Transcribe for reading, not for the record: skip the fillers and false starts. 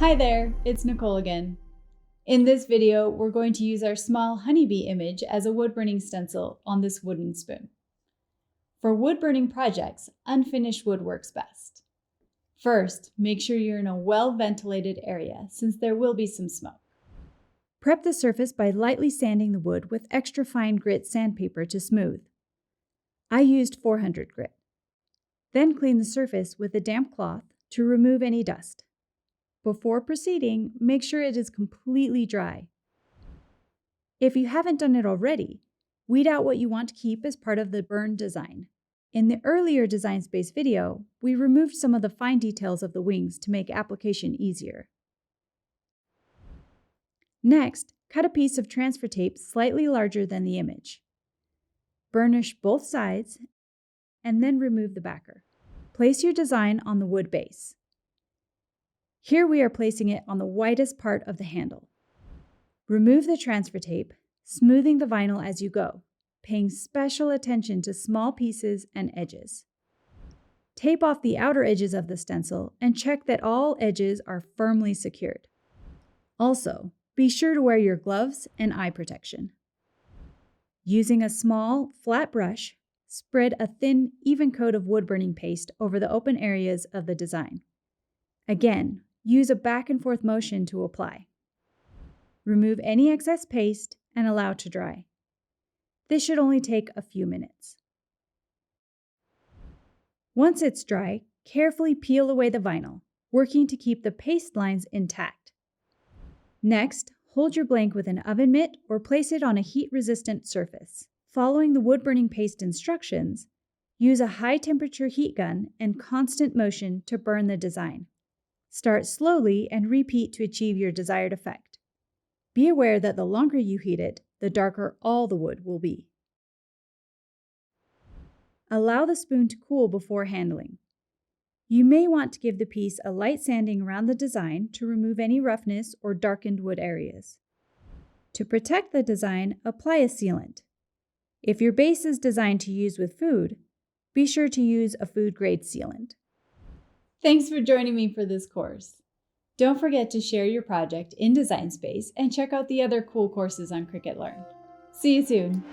Hi there, it's Nicole again. In this video, we're going to use our small honeybee image as a wood-burning stencil on this wooden spoon. For wood-burning projects, unfinished wood works best. First, make sure you're in a well-ventilated area since there will be some smoke. Prep the surface by lightly sanding the wood with extra fine grit sandpaper to smooth. I used 400 grit. Then clean the surface with a damp cloth to remove any dust. Before proceeding, make sure it is completely dry. If you haven't done it already, weed out what you want to keep as part of the burn design. In the earlier Design Space video, we removed some of the fine details of the wings to make application easier. Next, cut a piece of transfer tape slightly larger than the image. Burnish both sides and then remove the backer. Place your design on the wood base. Here we are placing it on the widest part of the handle. Remove the transfer tape, smoothing the vinyl as you go, paying special attention to small pieces and edges. Tape off the outer edges of the stencil and check that all edges are firmly secured. Also, be sure to wear your gloves and eye protection. Using a small, flat brush, spread a thin, even coat of wood-burning paste over the open areas of the design. Again, use a back and forth motion to apply. Remove any excess paste and allow to dry. This should only take a few minutes. Once it's dry, carefully peel away the vinyl, working to keep the paste lines intact. Next, hold your blank with an oven mitt or place it on a heat-resistant surface. Following the wood-burning paste instructions, use a high-temperature heat gun and constant motion to burn the design. Start slowly and repeat to achieve your desired effect. Be aware that the longer you heat it, the darker all the wood will be. Allow the spoon to cool before handling. You may want to give the piece a light sanding around the design to remove any roughness or darkened wood areas. To protect the design, apply a sealant. If your base is designed to use with food, be sure to use a food-grade sealant. Thanks for joining me for this course. Don't forget to share your project in Design Space and check out the other cool courses on Cricut Learn. See you soon!